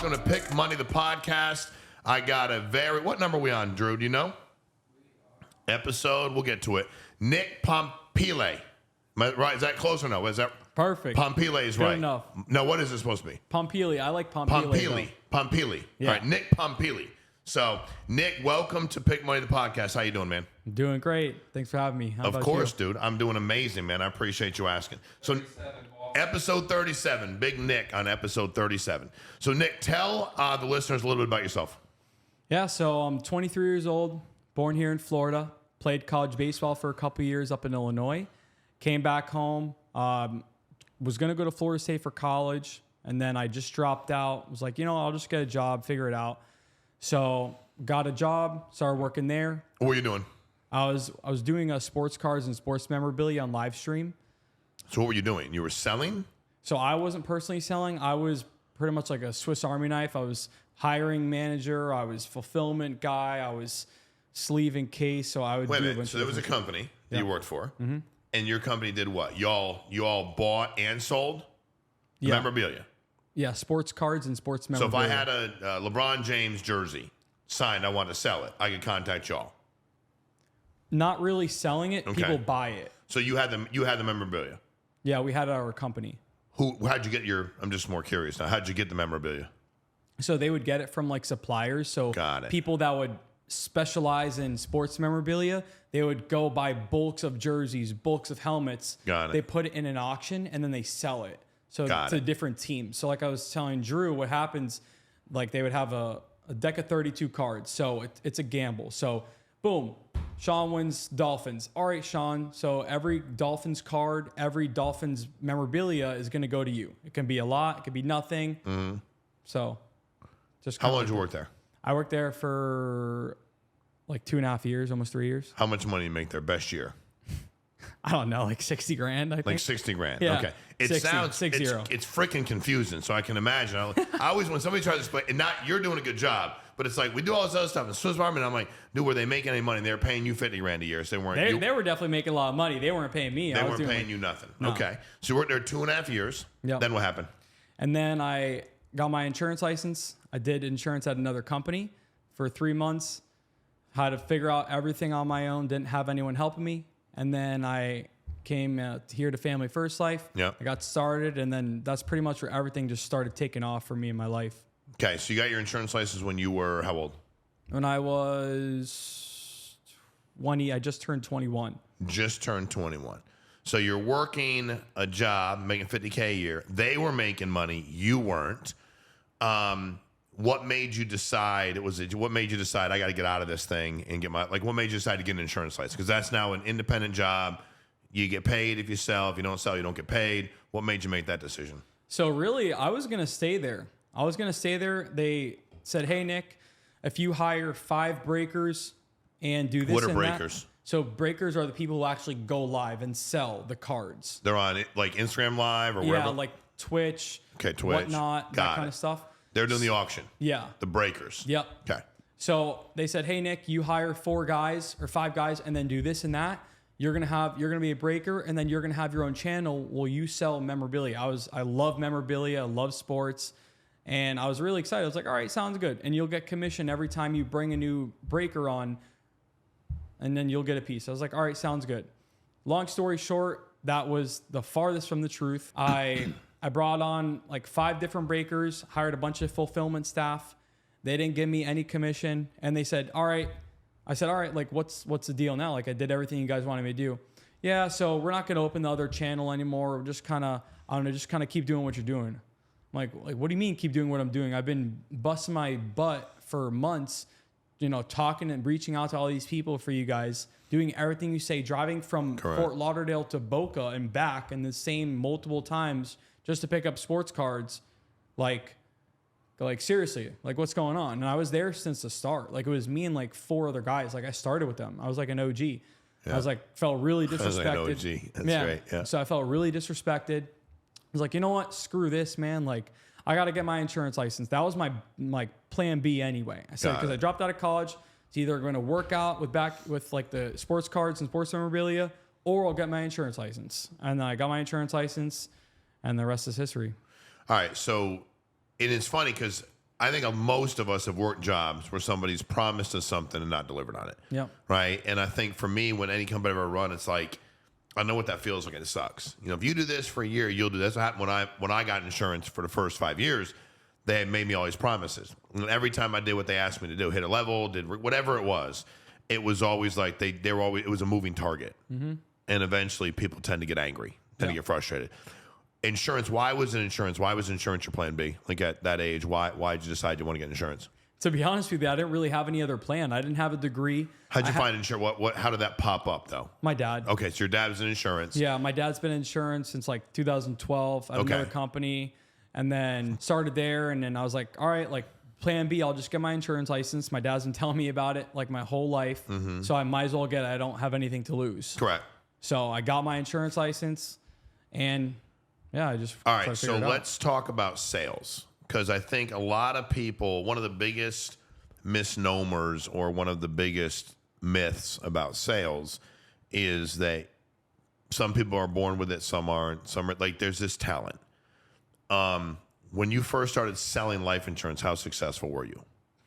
Welcome to Pick Money, the podcast. I got a what number are we on, Drew? Do you know? Episode, we'll get to it. Nick Pompile. Right, is that close or no? Is that perfect? Pompile is Good right. enough. No, what is it supposed to be? Pompile. I like Pompile. Pompile. Yeah. All right, Nick Pompile. So, Nick, welcome to Pick Money, the podcast. How you doing, man? Doing great. Thanks for having me. How Of about course, you? dude. I'm doing amazing, man. I appreciate you asking. So, episode 37, Big Nick on episode 37. So, Nick, tell the listeners a little bit about yourself. Yeah, so I'm 23 years old, born here in Florida, played college baseball for a couple years up in Illinois, came back home, was going to go to Florida State for college, and then I just dropped out. Was like, I'll just get a job, figure it out. So got a job, started working there. What were you doing? I was doing sports cards and sports memorabilia on live stream. So what were you doing? You were selling? So I wasn't personally selling. I was pretty much like a Swiss Army knife. I was hiring manager. I was fulfillment guy. I was sleeve and case. So I would Wait a do minute. So there was a company that you worked for, and your company did what? You all bought and sold memorabilia. Yeah, sports cards and sports So memorabilia. if I had a LeBron James jersey signed, I want to sell it, I could contact y'all. Not really selling it, Okay. people buy it. So you had the memorabilia. Yeah, we had it at our company. How'd you get I'm just more curious now. How'd you get the memorabilia? So they would get it from like suppliers. So Got it. people that would specialize in sports memorabilia, they would go buy bulks of jerseys, bulks of helmets. Got it. They put it in an auction and then they sell it. So to different teams. So like I was telling Drew, what happens, like they would have a deck of 32 cards. So it's a gamble. So boom, Sean wins Dolphins. All right, Sean. So every Dolphins card, every Dolphins memorabilia is going to go to you. It can be a lot. It could be nothing. Mm-hmm. So just How long did you work there? I worked there for like 2.5 years, almost 3 years. How much money you make there? Best year? I don't know, like 60 grand, I think. Like 60 grand. Yeah. Okay. It 60, sounds 60. it's freaking confusing. So I can imagine. I always when somebody tries to explain, and you're doing a good job, but it's like we do all this other stuff in Swiss Army. And I'm like, dude, were they making any money? They were paying you 50 grand a year. So they weren't. They were definitely making a lot of money. They weren't paying me. They weren't paying you nothing. No. Okay. So you worked there 2.5 years. Yep. Then what happened? And then I got my insurance license. I did insurance at another company for 3 months. Had to figure out everything on my own. Didn't have anyone helping me. And then I came here to Family First Life. Yeah. I got started, and then that's pretty much where everything just started taking off for me in my life. Okay. So you got your insurance license when you were how old? When I was 20, I just turned 21. Just turned 21. So you're working a job, making $50K a year. They were making money. You weren't. What made you decide? What made you decide I got to get out of this thing and get what made you decide to get an insurance license? Because that's now an independent job. You get paid if you sell. If you don't sell, you don't get paid. What made you make that decision? So really, I was going to stay there. They said, hey, Nick, if you hire 5 breakers and do this What are and breakers? That. So breakers are the people who actually go live and sell the cards. They're on like Instagram Live or wherever? Yeah, like Twitch, Twitch. whatnot, Got that kind it. of stuff. They're doing the auction. Yeah. The breakers. Yep. Okay. So they said, hey, Nick, you hire 4 guys or 5 guys and then do this and that. You're gonna be a breaker, and then you're gonna have your own channel. Will you sell memorabilia? I love memorabilia, I love sports, and I was really excited. I was like, all right, sounds good. And you'll get commission every time you bring a new breaker on, and then you'll get a piece. I was like, all right, sounds good. Long story short, that was the farthest from the truth. I brought on like 5 different breakers, hired a bunch of fulfillment staff. They didn't give me any commission, and they said, all right. I said, all right, like, what's the deal now? Like, I did everything you guys wanted me to do. Yeah, so we're not going to open the other channel anymore. We're just kind of, keep doing what you're doing. I'm like, what do you mean keep doing what I'm doing? I've been busting my butt for months, talking and reaching out to all these people for you guys, doing everything you say, driving from Correct. Fort Lauderdale to Boca and back in the same multiple times just to pick up sports cards. Like seriously, like what's going on? And I was there since the start. Like it was me and like 4 other guys. Like I started with them. I was like an OG. Yeah. I was like, felt really disrespected. I was like an OG. That's great. Yeah. So I felt really disrespected. I was like, you know what? Screw this, man. Like I got to get my insurance license. That was my plan B anyway. I said, because I dropped out of college. It's either going to work out with like the sports cards and sports memorabilia, or I'll get my insurance license. And then I got my insurance license, and the rest is history. All right. So it is funny because I think most of us have worked jobs where somebody's promised us something and not delivered on it. Yep. Right. And I think for me, when any company ever run, it's like, I know what that feels like, and it sucks. You know, if you do this for a year, you'll do this. That's what happened when I got insurance for the first 5 years. They had made me all these promises. And every time I did what they asked me to do, hit a level, did whatever it was always like they were always, it was a moving target. Mm-hmm. And eventually people tend to get angry, tend to get frustrated. Insurance, why was insurance your plan B? Like at that age, why did you decide you want to get insurance? To be honest with you, I didn't really have any other plan. I didn't have a degree. How'd you find insurance? How did that pop up though? My dad. Okay, so your dad was in insurance. Yeah, my dad's been in insurance since like 2012 at another company, and then started there. And then I was like, all right, like plan B, I'll just get my insurance license. My dad's been telling me about it like my whole life, so I might as well get it. I don't have anything to lose. Correct. So I got my insurance license, and yeah, I just all right. So let's talk about sales. Because I think a lot of people, one of the biggest misnomers or one of the biggest myths about sales is that some people are born with it, some aren't. Some are like, there's this talent. When you first started selling life insurance, how successful were you?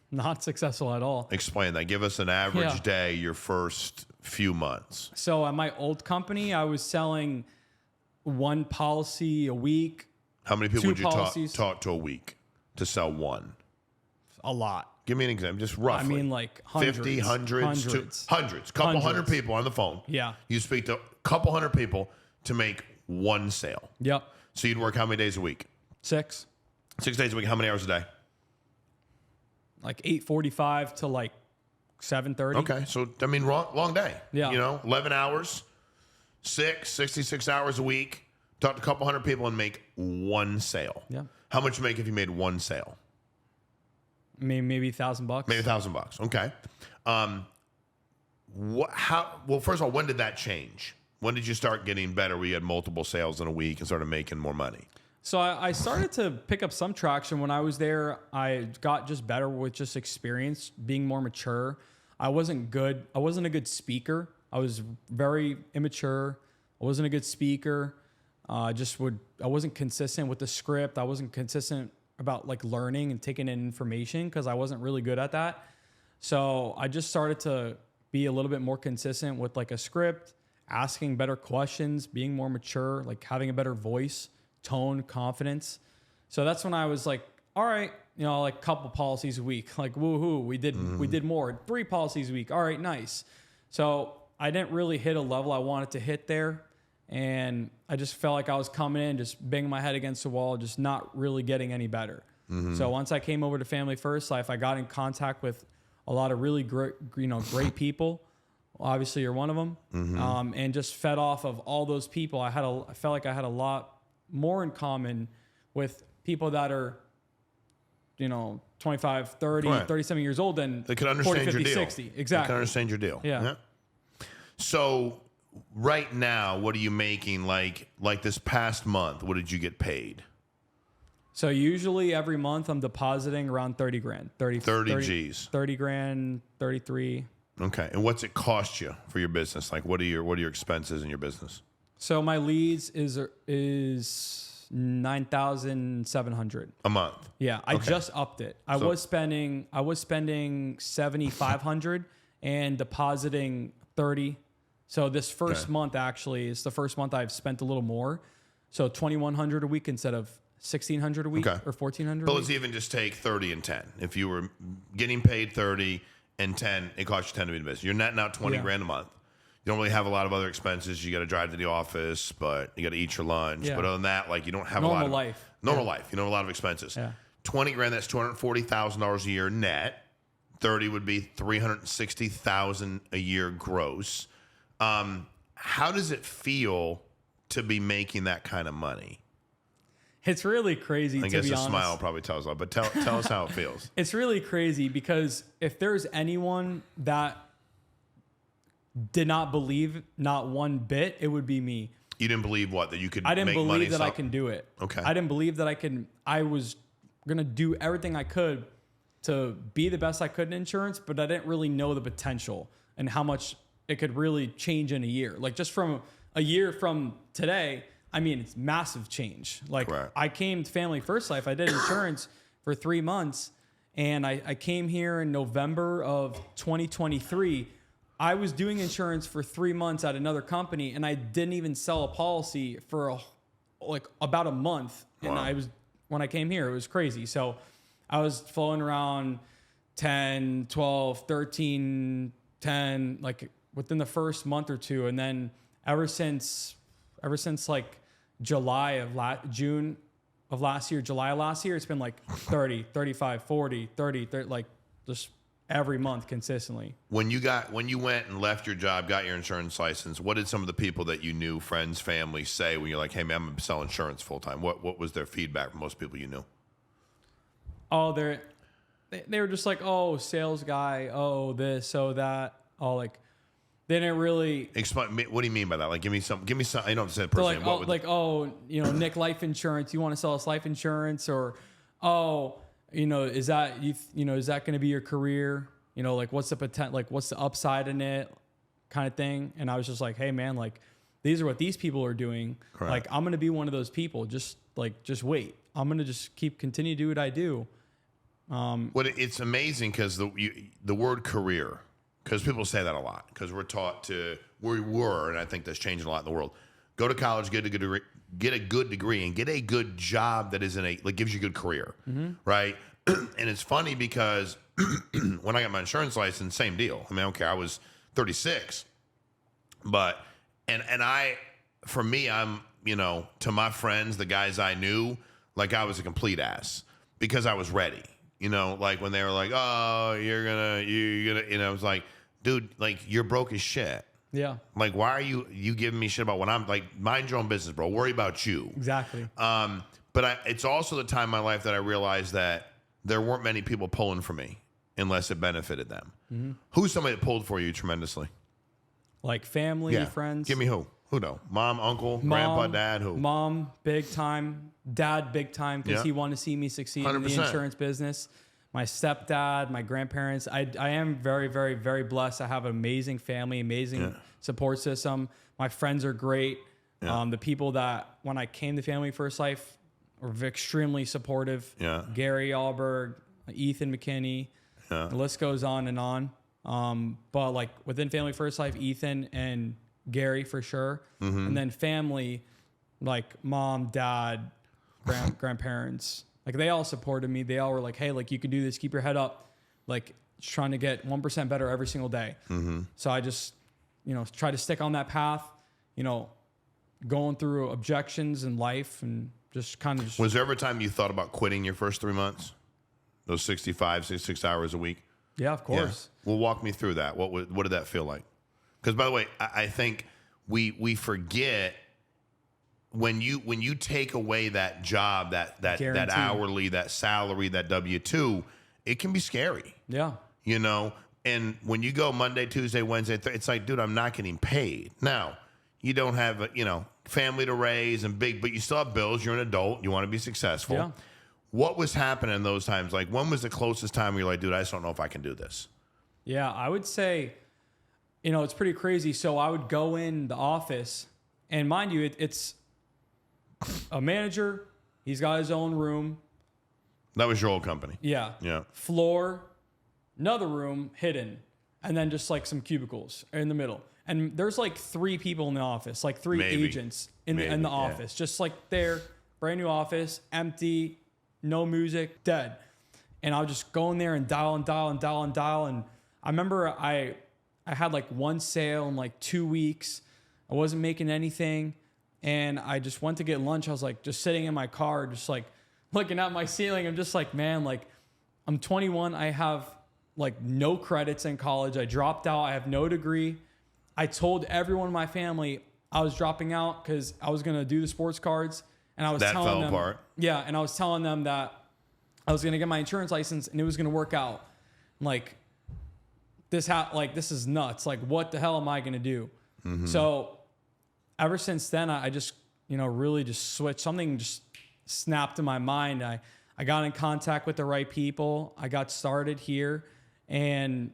Not successful at all. Explain that. Give us an average day, your first few months. So at my old company, I was selling one policy a week. How many people would you talk to a week to sell one? A lot. Give me an example, just roughly. I mean, like hundreds. 50, hundreds. Couple hundred people on the phone. Yeah. You speak to a couple hundred people to make one sale. Yep. So you'd work how many days a week? 6. 6 days a week. How many hours a day? Like 8:45 to like 7:30. Okay. So, I mean, long day. Yeah. You know, 11 hours, 66 hours a week. Talk to a couple hundred people and make one sale. Yeah. How much you make if you made one sale? Maybe $1,000. Maybe $1,000. Okay. Well, first of all, when did that change? When did you start getting better where you had multiple sales in a week and started making more money? So I started to pick up some traction when I was there. I got just better with just experience, being more mature. I wasn't a good speaker. I was very immature. I wasn't a good speaker. I wasn't consistent with the script. I wasn't consistent about like learning and taking in information because I wasn't really good at that. So I just started to be a little bit more consistent with like a script, asking better questions, being more mature, like having a better voice, tone, confidence. So that's when I was like, all right, you know, like a couple policies a week, like woohoo, we did more, 3 policies a week. All right, nice. So I didn't really hit a level I wanted to hit there. And I just felt like I was coming in, just banging my head against the wall, just not really getting any better. So once I came over to Family First Life, I got in contact with a lot of really great people. Obviously, you're one of them. And just fed off of all those people. I felt like I had a lot more in common with people that are, 25, 30, 37 years old than they could understand 40, 50, your deal. 60. Exactly. They can understand your deal. Yeah. So right now, what are you making? Like this past month, what did you get paid? So usually every month I'm depositing around 30 grand, 30 G's, 30 grand, 33. Okay. And what's it cost you for your business? Like what are your expenses in your business? So my leads is 9,700 a month. Yeah. I just upped it. I was spending 7,500 and depositing 30. So this first month actually is the first month I've spent a little more. So 2,100 a week instead of 1,600 a week or 1,400. But let's even just take 30 and 10. If you were getting paid 30 and 10, it costs you 10 to be in business. You're netting out 20 grand a month. You don't really have a lot of other expenses. You got to drive to the office, but you got to eat your lunch. But other than that, like you don't have normal a lot of life. Normal life. You don't have a lot of expenses. 20 grand, that's $240,000 a year net. 30 would be $360,000 a year gross. How does it feel to be making that kind of money? It's really crazy, I guess a smile probably tells a lot, but tell us how it feels. It's really crazy because if there's anyone that did not believe not one bit, it would be me. You didn't believe what? That you could make money? I didn't believe that I can do it. Okay. I didn't believe that I was going to do everything I could to be the best I could in insurance, but I didn't really know the potential and how much it could really change in a year. Like just from a year from today, I mean, it's massive change. Like I came to Family First Life. I did insurance for 3 months And I came here in November of 2023. I was doing insurance for 3 months at another company, and I didn't even sell a policy for about a month. And Wow. when I came here, it was crazy. So I was flowing around 10, 12, 13, 10, like within the first month or two. And then ever since like July of last year, it's been like 30, 35, 40, 30, like just every month consistently. When you went and left your job, got your insurance license, what did some of the people that you knew, friends, family, say when you're like, hey man, I'm gonna sell insurance full time? What was their feedback from most people you knew? Oh, they were just like, oh, sales guy, oh this, oh that, oh like they didn't really Explain. What do you mean by that? Like, give me some. I don't say it they're personally. like, Nick, life insurance. You want to sell us life insurance, or is that is that going to be your career? Like what's the potential? Like what's the upside in it, kind of thing. And I was just like, hey man, like these are what these people are doing. Correct. Like I'm going to be one of those people. Just wait. I'm going to just continue to do what I do. It's amazing because the word career, because people say that a lot, because we're taught to, we were, and I think that's changing a lot in the world. Go to college, get a good degree, and get a good job that gives you a good career, right? And it's funny because when I got my insurance license, same deal. I mean, I don't care. I was 36, but for me, I'm to my friends, the guys I knew, like I was a complete ass because I was ready. Like when they were like, oh, you're gonna, I was like, dude, like you're broke as shit. Yeah. Like, why are you giving me shit about when I'm like, mind your own business, bro. Worry about you. Exactly. But it's also the time in my life that I realized that there weren't many people pulling for me unless it benefited them. Mm-hmm. Who's somebody that pulled for you tremendously? Like family, friends. Give me who? Who know? Mom, uncle, grandpa, dad, who? Mom, big time. Dad, big time, because he wanted to see me succeed 100%. In the insurance business. My stepdad, my grandparents. I am very, very, very blessed. I have an amazing family, amazing support system. My friends are great. Yeah. The people that, when I came to Family First Life, were extremely supportive. Yeah. Gary Alberg, Ethan McKinney. Yeah. The list goes on and on. But like within Family First Life, Ethan and Gary for sure. Mm-hmm. And then family, like mom, dad, grandparents, like they all supported me. They all were like, hey, like you can do this, keep your head up, like just trying to get 1% better every single day. Mm-hmm. So I just, try to stick on that path, going through objections in life and just kind of. Was there ever a time you thought about quitting your first 3 months? Those 66 hours a week? Yeah, of course. Yeah. Well, walk me through that. What did that feel like? Because by the way, I think we forget when you take away that job, that hourly, that salary, that W-2, it can be scary. Yeah. And when you go Monday, Tuesday, Wednesday, it's like, dude, I'm not getting paid. Now, you don't have a, family to raise but you still have bills. You're an adult. You want to be successful. Yeah. What was happening in those times? Like, when was the closest time where you're like, dude, I just don't know if I can do this? Yeah, I would say, it's pretty crazy. So I would go in the office, and mind you, it's a manager. He's got his own room. That was your old company. Yeah. Yeah. Floor, another room hidden, and then just like some cubicles in the middle. And there's like 3 people in the office, like 3 agents in the office, just like there, brand new office, empty, no music, dead. And I would just go in there and dial and dial and dial and dial. And I remember I had like one sale in like 2 weeks. I wasn't making anything. And I just went to get lunch. I was like just sitting in my car, just like looking at my ceiling. I'm just like, man, like I'm 21. I have like no credits in college. I dropped out. I have no degree. I told everyone in my family I was dropping out because I was going to do the sports cards. And I was telling them, apart. Yeah. And I was telling them that I was going to get my insurance license and it was going to work out. Like this is nuts. Like, what the hell am I going to do? Mm-hmm. So ever since then, I just, really just switched. Something just snapped in my mind. I got in contact with the right people. I got started here, and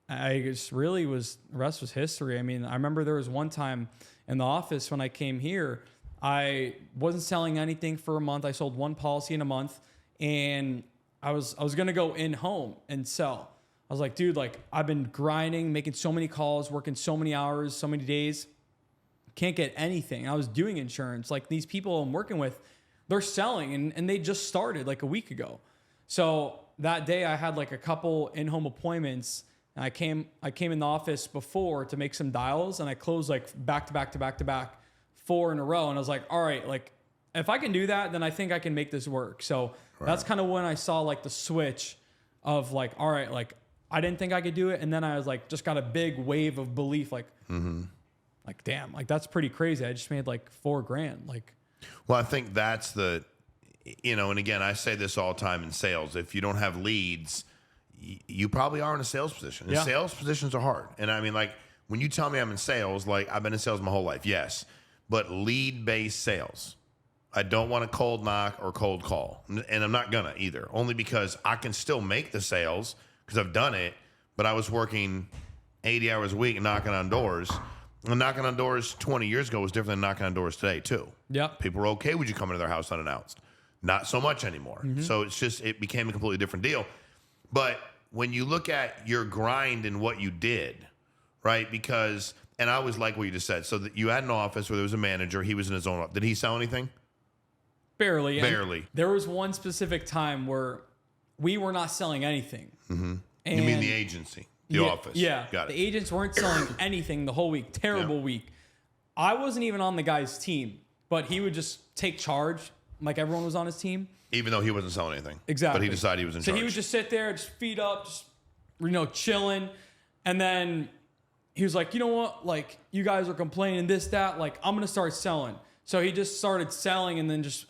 I just really the rest was history. I mean, I remember there was one time in the office when I came here, I wasn't selling anything for a month. I sold one policy in a month, and I was going to go in home and sell. I was like, dude, like I've been grinding, making so many calls, working so many hours, so many days, can't get anything. I was doing insurance. Like these people I'm working with, they're selling and they just started like a week ago. So that day I had like a couple in-home appointments. And I came in the office before to make some dials, and I closed like back to back 4 in a row. And I was like, all right, like if I can do that, then I think I can make this work. So that's kind of when I saw like the switch of like, all right, like I didn't think I could do it. And then I was like, just got a big wave of belief. Like, like, damn, like that's pretty crazy. I just made like $4,000. Like, well, I think that's the, and again, I say this all the time in sales. If you don't have leads, you probably are in a sales position. And sales positions are hard. And I mean, like when you tell me I'm in sales, like I've been in sales my whole life. Yes. But lead-based sales. I don't want to cold knock or cold call. And I'm not gonna either. Only because I can still make the sales because I've done it. But I was working 80 hours a week and knocking on doors. And knocking on doors 20 years ago was different than knocking on doors today too. Yep. People were okay with you coming to their house unannounced. Not so much anymore. So it became a completely different deal. But when you look at your grind and what you did, right? Because, and I always like what you just said. So that you had an office where there was a manager. He was in his own office. Did he sell anything? Barely. Barely. And there was one specific time where we were not selling anything. And You mean the agency, the office? Yeah. Got it. The agents weren't selling anything the whole week. Terrible week. I wasn't even on the guy's team, but he would just take charge like everyone was on his team. Even though he wasn't selling anything. Exactly. But he decided he was in charge. So he would just sit there, just feet up, just, chilling. And then he was like, you know what? Like, you guys are complaining this, that. Like, I'm going to start selling. So he just started selling and then just,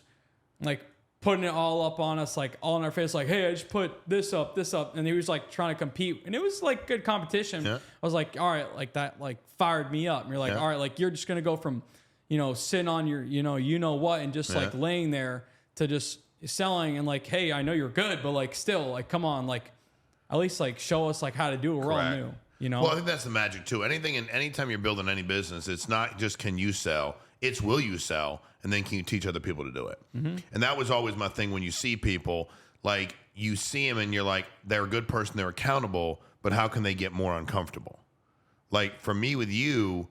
like, putting it all up on us, like, all in our face. Like, hey, I just put this up. And he was, like, trying to compete. And it was, like, good competition. Yeah. I was like, all right, like, that, like, fired me up. And you're like, all right, like, you're just going to go from, sitting on your, what, and just, like, laying there to just selling and like, hey, I know you're good, but like still, like, come on, like at least like show us like how to do it. We're all new, Well, I think that's the magic too. Anytime you're building any business, it's not just can you sell, it's will you sell, and then can you teach other people to do it. And that was always my thing when you see people, like you see them and you're like, they're a good person, they're accountable, but how can they get more uncomfortable? Like for me with you,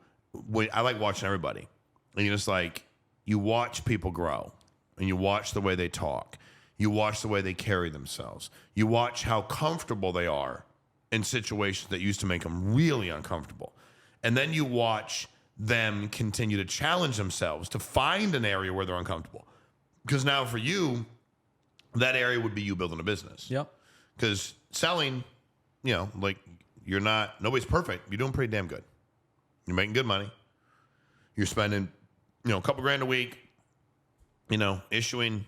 I like watching everybody. And you're just like, you watch people grow. And you watch the way they talk. You watch the way they carry themselves. You watch how comfortable they are in situations that used to make them really uncomfortable. And then you watch them continue to challenge themselves to find an area where they're uncomfortable. Because now for you, that area would be you building a business. Yep. Because selling, like nobody's perfect. You're doing pretty damn good. You're making good money. You're spending, a couple grand a week. Issuing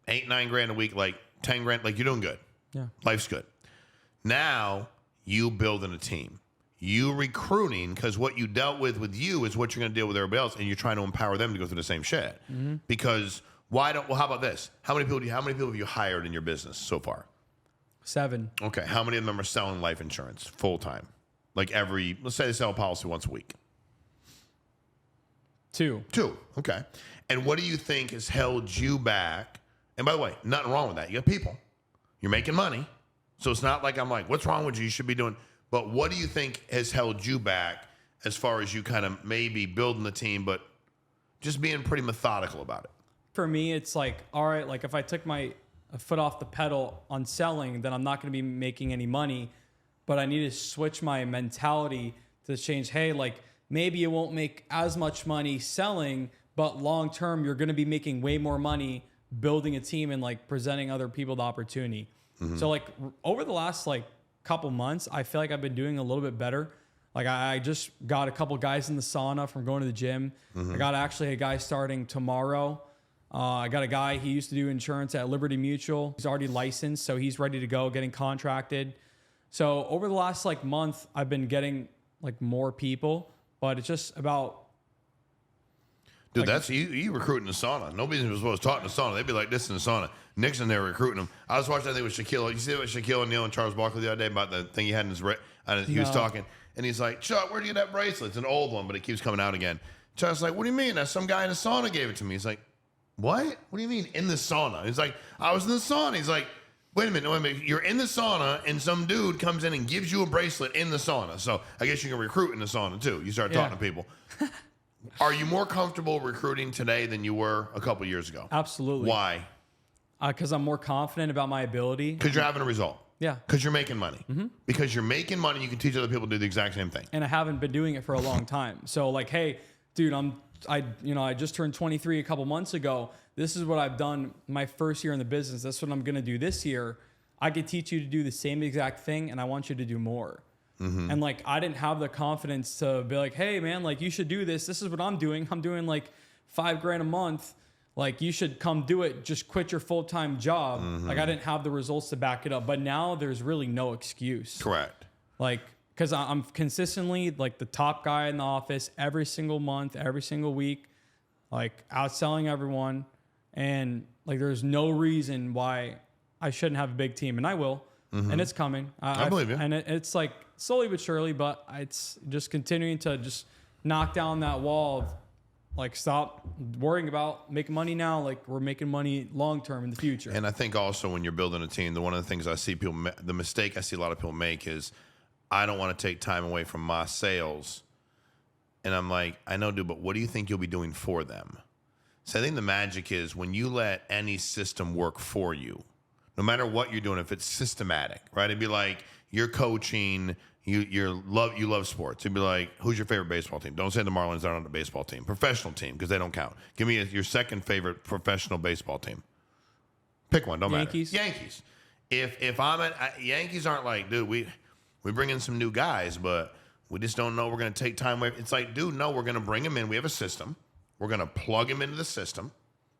$8-9 a week, like $10,000, like you're doing good. Yeah. Life's good. Now you building a team. You recruiting, because what you dealt with you is what you're going to deal with everybody else, and you're trying to empower them to go through the same shit. Because how about this? How many people have you hired in your business so far? 7. Okay. How many of them are selling life insurance full time? Like let's say they sell a policy once a week. 2. Okay. And what do you think has held you back? And by the way, nothing wrong with that. You got people. You're making money. So it's not like I'm like, what's wrong with you? You should be doing. But what do you think has held you back as far as you kind of maybe building the team, but just being pretty methodical about it? For me, it's like, all right, like if I took my foot off the pedal on selling, then I'm not going to be making any money. But I need to switch my mentality to change. Hey, like maybe you won't make as much money selling, but long term, you're going to be making way more money building a team and like presenting other people the opportunity. So like over the last like couple months, I feel like I've been doing a little bit better. Like I just got a couple guys in the sauna from going to the gym. I got actually a guy starting tomorrow. I got a guy, he used to do insurance at Liberty Mutual. He's already licensed, so he's ready to go, getting contracted. So over the last like month, I've been getting like more people, but it's just about. Dude, that's you recruiting the sauna. Nobody's supposed to talk in the sauna. They'd be like this in the sauna. Nick's in there recruiting them. I was watching that thing with Shaquille. You see what Shaquille O'Neal and Charles Barkley the other day about the thing he had in his he was talking, and he's like, Chuck, where'd you get that bracelet? It's an old one, but it keeps coming out again. Chuck's like, what do you mean? That's some guy in the sauna gave it to me. He's like, what? What do you mean in the sauna? He's like, I was in the sauna. He's like, Wait a minute. You're in the sauna, and some dude comes in and gives you a bracelet in the sauna. So I guess you can recruit in the sauna too. You start talking to people. Are you more comfortable recruiting today than you were a couple years ago? Absolutely. Why? Because I'm more confident about my ability. Because you're having a result. Yeah. Because you're making money. Because you're making money, you can teach other people to do the exact same thing. And I haven't been doing it for a long time. So like, hey, dude, I just turned 23 a couple months ago. This is what I've done my first year in the business. That's what I'm going to do this year. I could teach you to do the same exact thing, and I want you to do more. And like, I didn't have the confidence to be like, hey man, like you should do this. This is what I'm doing. I'm doing like $5,000 a month. Like you should come do it. Just quit your full-time job. Like I didn't have the results to back it up, but now there's really no excuse. Correct. Like, cause I'm consistently like the top guy in the office every single month, every single week, like outselling everyone. And like, there's no reason why I shouldn't have a big team, and I will. And it's coming. I believe you. And it's like slowly but surely, but it's just continuing to just knock down that wall of like, stop worrying about making money now. Like we're making money long-term in the future. And I think also when you're building a team, one of the things I see people, the mistake I see a lot of people make is, I don't want to take time away from my sales. And I'm like, I know, dude, but what do you think you'll be doing for them? So I think the magic is when you let any system work for you, no matter what you're doing, if it's systematic, right? It'd be like you're coaching, you love sports. It'd be like, who's your favorite baseball team? Don't say the Marlins aren't on the baseball team. Professional team, because they don't count. Give me your second favorite professional baseball team. Pick one, don't Yankees. matter. Yankees. If I'm at Yankees aren't like, dude, we bring in some new guys, but we just don't know we're going to take time away. It's like, dude, no, we're going to bring them in. We have a system. We're going to plug them into the system.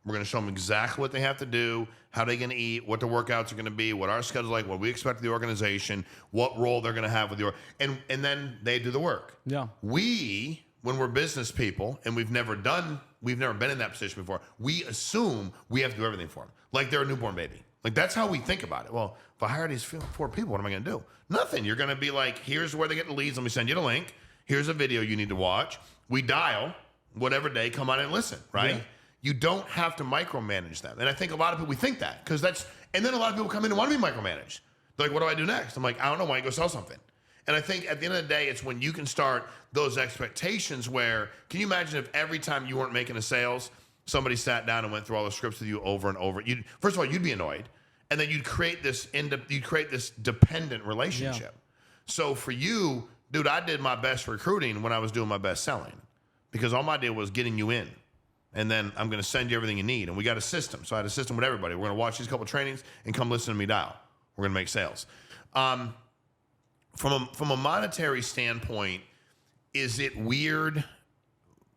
We're going to show them exactly what they have to do, how they're going to eat, what the workouts are going to be, what our schedule's like, what we expect of the organization, what role they're going to have with the and then they do the work. Yeah. We, when we're business people and we've never been in that position before, we assume we have to do everything for them, like they're a newborn baby. Like that's how we think about it. Well, if I hire these 4 people, what am I going to do? Nothing. You're going to be like, here's where they get the leads. Let me send you the link. Here's a video you need to watch. We dial whatever day, come on and listen, right? Yeah. You don't have to micromanage them. And I think a lot of people, we think that and then a lot of people come in and want to be micromanaged. They're like, what do I do next? I'm like, I don't know. Why don't you go sell something? And I think at the end of the day, it's when you can start those expectations where, can you imagine if every time you weren't making a sales, somebody sat down and went through all the scripts with you over and over? First of all, you'd be annoyed. And then you'd create this dependent relationship. Yeah. So for you, dude, I did my best recruiting when I was doing my best selling, because all my deal was getting you in. And then I'm going to send you everything you need. And we got a system. So I had a system with everybody. We're going to watch these couple trainings and come listen to me dial. We're going to make sales. From a monetary standpoint, is it weird?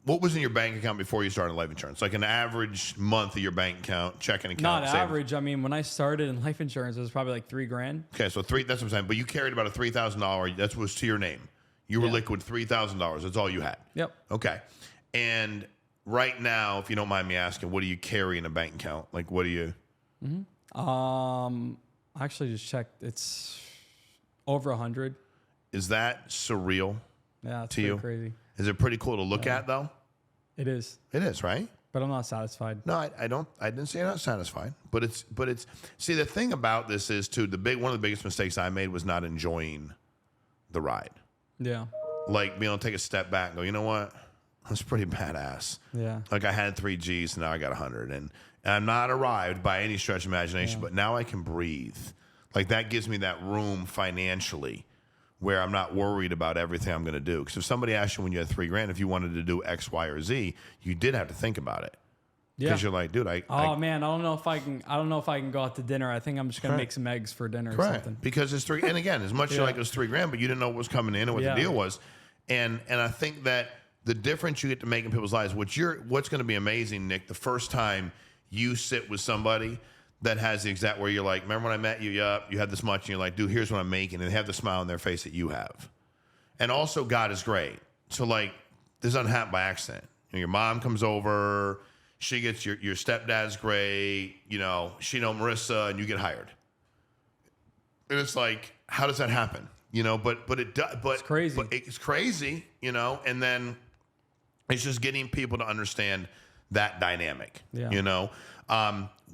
What was in your bank account before you started life insurance? Like an average month of your bank account, checking account? Not average. I mean, when I started in life insurance, it was probably like $3,000. Okay, so that's what I'm saying. But you carried about a $3,000. That was to your name. You were liquid $3,000. That's all you had. Yep. Okay. And right now, if you don't mind me asking, what do you carry in a bank account? Like, what do you? I actually just checked. It's over 100. Is that surreal? Yeah, it's to you? crazy. Is it pretty cool to look at, though? It is. It is, right? But I'm not satisfied. No, I don't. I didn't say you're not satisfied. But it's. See, the thing about this is too. One of the biggest mistakes I made was not enjoying the ride. Yeah. Like being able to take a step back and go, you know what? That's pretty badass. Yeah. Like I had 3 G's and now I got 100, and I'm not arrived by any stretch of imagination, but now I can breathe. Like that gives me that room financially where I'm not worried about everything I'm going to do. Because if somebody asked you when you had $3,000 if you wanted to do X, Y, or Z, you did have to think about it. Yeah. Because you're like, dude, man, I don't know if I can go out to dinner. I think I'm just gonna make some eggs for dinner or something. Because it's $3,000, and again, as much as like it was $3,000, but you didn't know what was coming in and what the deal was, and I think that the difference you get to make in people's lives, what's going to be amazing, Nick, the first time you sit with somebody that has the exact where you're like, remember when I met you? Yup, you had this much, and you're like, dude, here's what I'm making, and they have the smile on their face that you have. And also, God is great. So like, this doesn't happen by accident. You know, your mom comes over. She gets your stepdad's great, you know, she know Marissa, and you get hired. And it's like, how does that happen? You know, but it's crazy. But it's crazy, you know, and then it's just getting people to understand that dynamic. Yeah. You know,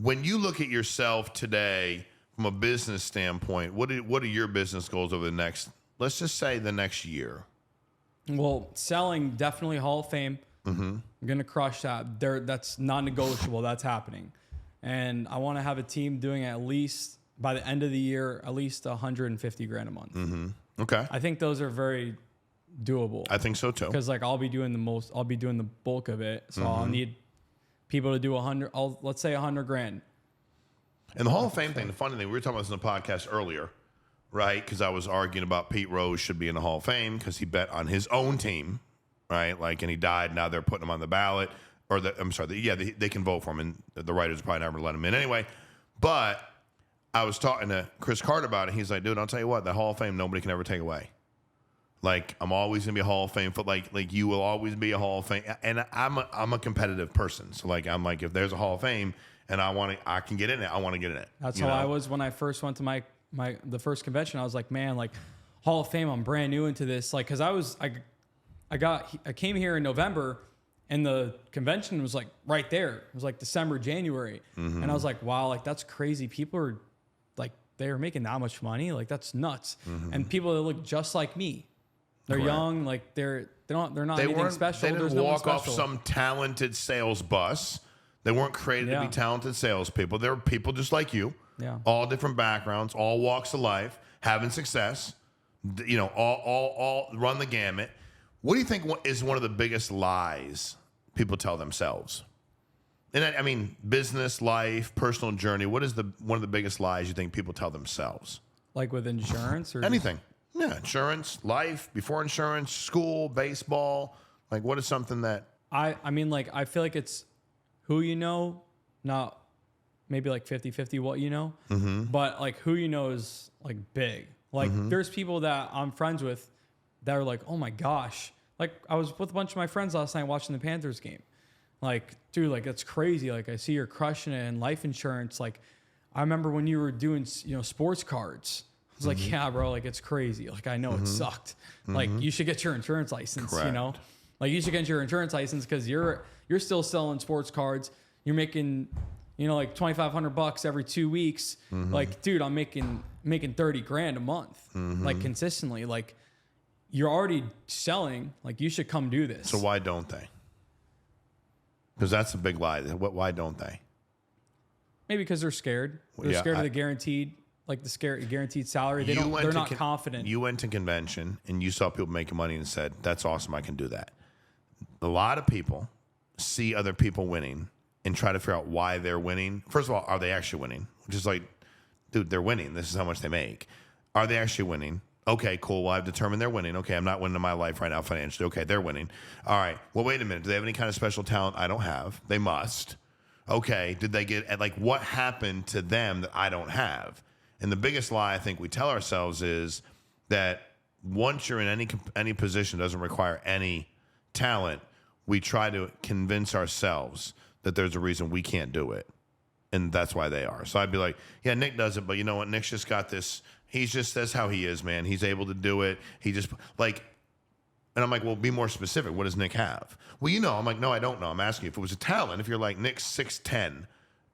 when you look at yourself today from a business standpoint, what are your business goals over the next, let's just say the next year? Well, selling, definitely Hall of Fame. I'm going to crush that. That's non-negotiable. That's happening. And I want to have a team doing at least, by the end of the year, at least 150 grand a month. Okay. I think those are very doable. I think so too. Because like I'll be doing the bulk of it. So I'll need people to do 100, let's say 100 grand. And the Hall of Fame thing, the funny thing, we were talking about this in the podcast earlier, right? Because I was arguing about Pete Rose should be in the Hall of Fame because he bet on his own team, right? Like, and he died. Now they're putting him on the ballot. Or they can vote for him, and the writers probably never let him in anyway. But I was talking to Chris Carter about it. He's like, dude, I'll tell you what, the Hall of Fame nobody can ever take away. Like, I'm always gonna be a Hall of Fame, but like you will always be a Hall of Fame. And I'm a competitive person, so like I'm like, if there's a Hall of Fame and I can get in it, I want to get in it. That's how I was when I first went to the first convention. I was like, man, like Hall of Fame, I'm brand new into this. Like, cause I came here in November and the convention was like right there. It was like December, January. And I was like, wow, like that's crazy. People are like, they're making that much money. Like that's nuts. And people that look just like me, they're young, like they're not anything special. They There's didn't no one walk off special. some talented sales bus. They weren't created to be talented salespeople. They were people just like you, all different backgrounds, all walks of life, having success. You know, all run the gamut. What do you think is one of the biggest lies people tell themselves? And I mean, business, life, personal journey. What is one of the biggest lies you think people tell themselves? Like with insurance or anything? Yeah, insurance, life, before insurance, school, baseball. Like, what is something that I mean, like I feel like it's who you know, not maybe like 50-50 what you know, but like who you know is like big. Like there's people that I'm friends with that are like, oh my gosh. Like I was with a bunch of my friends last night watching the Panthers game. Like, dude, like that's crazy. Like I see you're crushing it in life insurance. Like I remember when you were doing, sports cards. I was like, yeah, bro, like it's crazy. Like I know it sucked. Like you should get your insurance license, Correct. Like you should get your insurance license because you're still selling sports cards. You're making, like $2,500 every 2 weeks. Like, dude, I'm making 30 grand a month, like consistently. Like you're already selling. Like you should come do this. So why don't they? Because that's a big lie. Why don't they? Maybe because they're scared. They're scared of the guaranteed salary. They're not confident. You went to convention and you saw people making money and said, that's awesome, I can do that. A lot of people see other people winning and try to figure out why they're winning. First of all, are they actually winning? Which is like, dude, they're winning. This is how much they make. Are they actually winning? Okay, cool. Well, I've determined they're winning. Okay, I'm not winning in my life right now financially. Okay, they're winning. All right. Well, wait a minute. Do they have any kind of special talent I don't have? They must. Okay. Did they get, like, what happened to them that I don't have? And the biggest lie I think we tell ourselves is that once you're in any position that doesn't require any talent, we try to convince ourselves that there's a reason we can't do it. And that's why they are. So I'd be like, yeah, Nick does it, but you know what? Nick's just got this. That's how he is, man. He's able to do it. He just, like, and I'm like, well, be more specific. What does Nick have? Well, I'm like, no, I don't know. I'm asking you if it was a talent. If you're like, Nick's 6'10",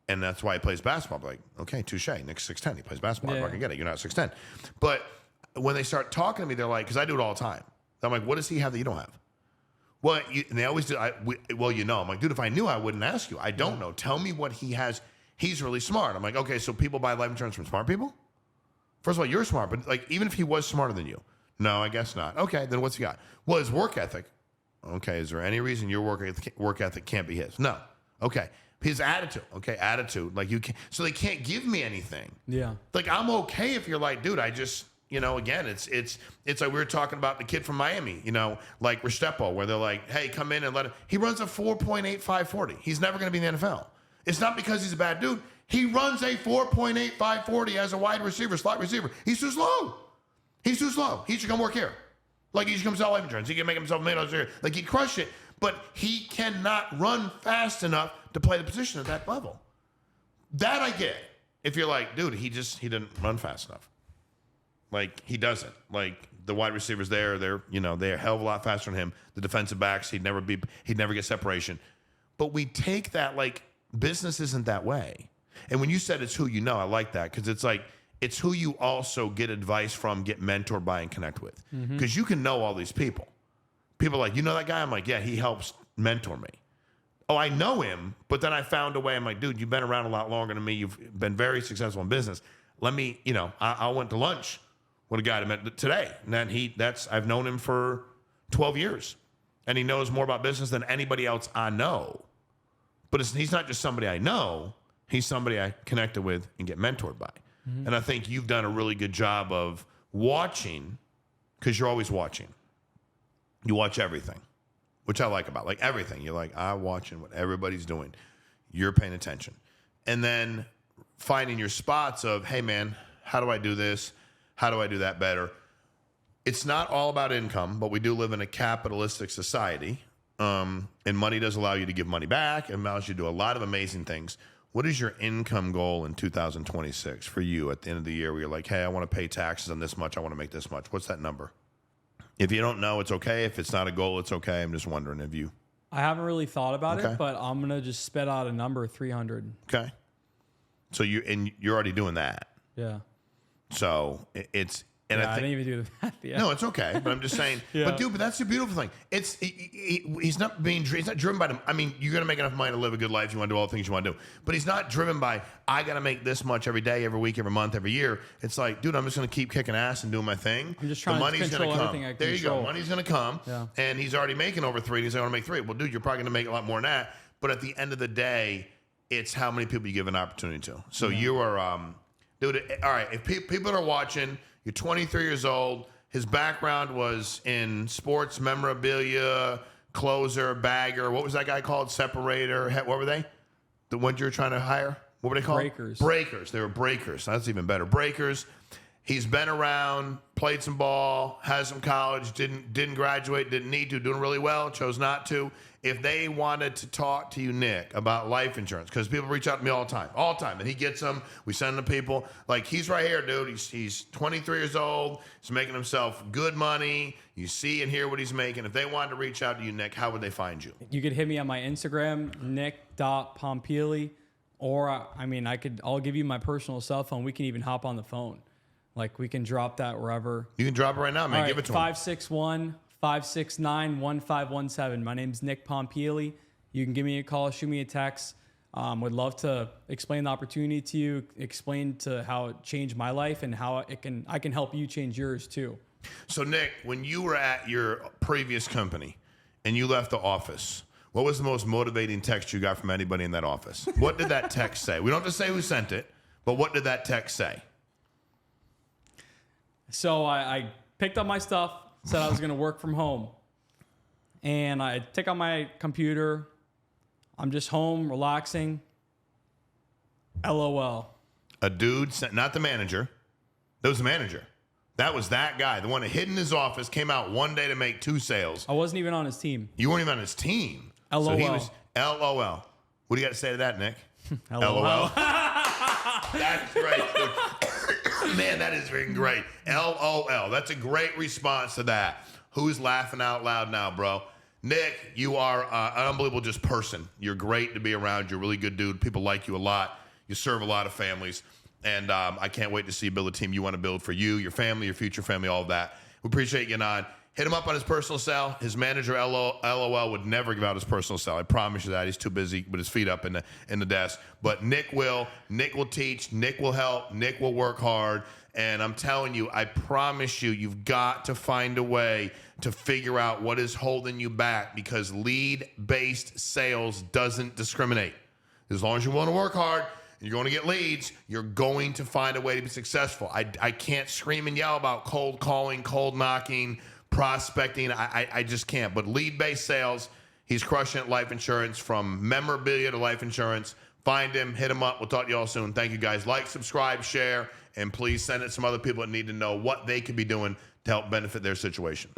and that's why he plays basketball, I'm like, okay, touche. Nick's 6'10", he plays basketball. I can get it. You're not 6'10". But when they start talking to me, they're like, because I do it all the time. I'm like, what does he have that you don't have? Well, and they always do. I'm like, dude, if I knew, I wouldn't ask you. I don't know. Tell me what he has. He's really smart. I'm like, okay, so people buy life insurance from smart people? First of all, you're smart, but like, even if he was smarter than you, no, I guess not. Okay, then what's he got? Well, his work ethic. Okay, is there any reason your work ethic can't be his? No. Okay, his attitude. Okay, attitude. Like you can. So they can't give me anything. Yeah. Like I'm okay if you're like, dude, I just. Again, it's like we were talking about the kid from Miami, like Restrepo, where they're like, hey, come in and let him. He runs a 4.85 40. He's never going to be in the NFL. It's not because he's a bad dude. He runs a 4.85 40 as a wide receiver, slot receiver. He's too slow. He should come work here. Like he should come sell life insurance. He can make himself $1 million a year. Like he'd crush it. But he cannot run fast enough to play the position at that level. That I get. If you're like, dude, he didn't run fast enough. Like he doesn't. Like the wide receivers they're a hell of a lot faster than him. The defensive backs, he'd never get separation. But we take that like business isn't that way. And when you said it's who you know, I like that because it's like, it's who you also get advice from, get mentored by, and connect with. Because you can know all these people. People are like, you know that guy? I'm like, yeah, he helps mentor me. Oh, I know him, but then I found a way. I'm like, dude, you've been around a lot longer than me. You've been very successful in business. Let me, I went to lunch with a guy I met today. And then I've known him for 12 years. And he knows more about business than anybody else I know. But he's not just somebody I know. He's somebody I connected with and get mentored by. And I think you've done a really good job of watching, because you're always watching. You watch everything, which I like about, like, everything. You're like, I'm watching what everybody's doing. You're paying attention. And then finding your spots of, hey, man, how do I do this? How do I do that better? It's not all about income, but we do live in a capitalistic society. And money does allow you to give money back. It allows you to do a lot of amazing things. What is your income goal in 2026 for you at the end of the year where you're like, hey, I want to pay taxes on this much. I want to make this much. What's that number? If you don't know, it's okay. If it's not a goal, it's okay. I'm just wondering if you... I haven't really thought about it, but I'm going to just spit out a number, 300. Okay. So you're already doing that. Yeah. So it's... And I didn't even do the math yet. No, it's okay. But I'm just saying. But that's the beautiful thing. He's not driven by them. I mean, you're gonna make enough money to live a good life. You want to do all the things you want to do. But he's not driven by, I gotta make this much every day, every week, every month, every year. It's like, dude, I'm just gonna keep kicking ass and doing my thing. I'm just trying to control everything I control. There you go. Money's gonna come. Yeah. And he's already making over 3. And he's like, I want to make 3. Well, dude, you're probably gonna make a lot more than that. But at the end of the day, it's how many people you give an opportunity to. So you are, dude. All right. If people are watching. You're 23 years old. His background was in sports memorabilia, closer, bagger. What was that guy called? Separator. What were they? The ones you were trying to hire? What were they called? Breakers. Breakers. They were breakers. That's even better. Breakers. He's been around, played some ball, has some college, didn't graduate, didn't need to, doing really well, chose not to. If they wanted to talk to you, Nick, about life insurance, because people reach out to me all the time, and he gets them, we send them to people. Like, he's right here, dude. He's 23 years old. He's making himself good money. You see and hear what he's making. If they wanted to reach out to you, Nick, how would they find you? You could hit me on my Instagram, nick.pompile, or, I'll give you my personal cell phone. We can even hop on the phone. Like, we can drop that wherever. You can drop it right now, man. Give it to him. 561-569-1517. My name's Nick Pompile. You can give me a call, shoot me a text. Would love to explain the opportunity to you, explain to how it changed my life and how I can help you change yours too. So, Nick, when you were at your previous company and you left the office, what was the most motivating text you got from anybody in that office? What did that text say? We don't have to say who sent it, but what did that text say? So I picked up my stuff, said I was going to work from home. And I take out my computer. I'm just home, relaxing. LOL. A dude, not the manager. That was the manager. That was that guy. The one that hid in his office, came out one day to make 2 sales. I wasn't even on his team. You weren't even on his team. LOL. So he was LOL. What do you got to say to that, Nick? LOL. That's great. Man, that is freaking great. LOL. That's a great response to that. Who's laughing out loud now, bro? Nick, you are an unbelievable just person. You're great to be around. You're a really good dude. People like you a lot. You serve a lot of families. And I can't wait to see you build a team you want to build for you, your family, your future family, all of that. We appreciate you getting on. Hit him up on his personal cell. His manager, LOL, would never give out his personal cell. I promise you that. He's too busy with his feet up in the desk. But Nick will. Nick will teach. Nick will help. Nick will work hard. And I'm telling you, I promise you, you've got to find a way to figure out what is holding you back, because lead-based sales doesn't discriminate. As long as you want to work hard, you're going to get leads, you're going to find a way to be successful. I can't scream and yell about cold calling, cold knocking, prospecting. I just can't. But lead-based sales, he's crushing it. Life insurance, from memorabilia to life insurance. Find him, hit him up. We'll talk to you all soon. Thank you, guys. Like, subscribe, share, and please send it to some other people that need to know what they could be doing to help benefit their situation.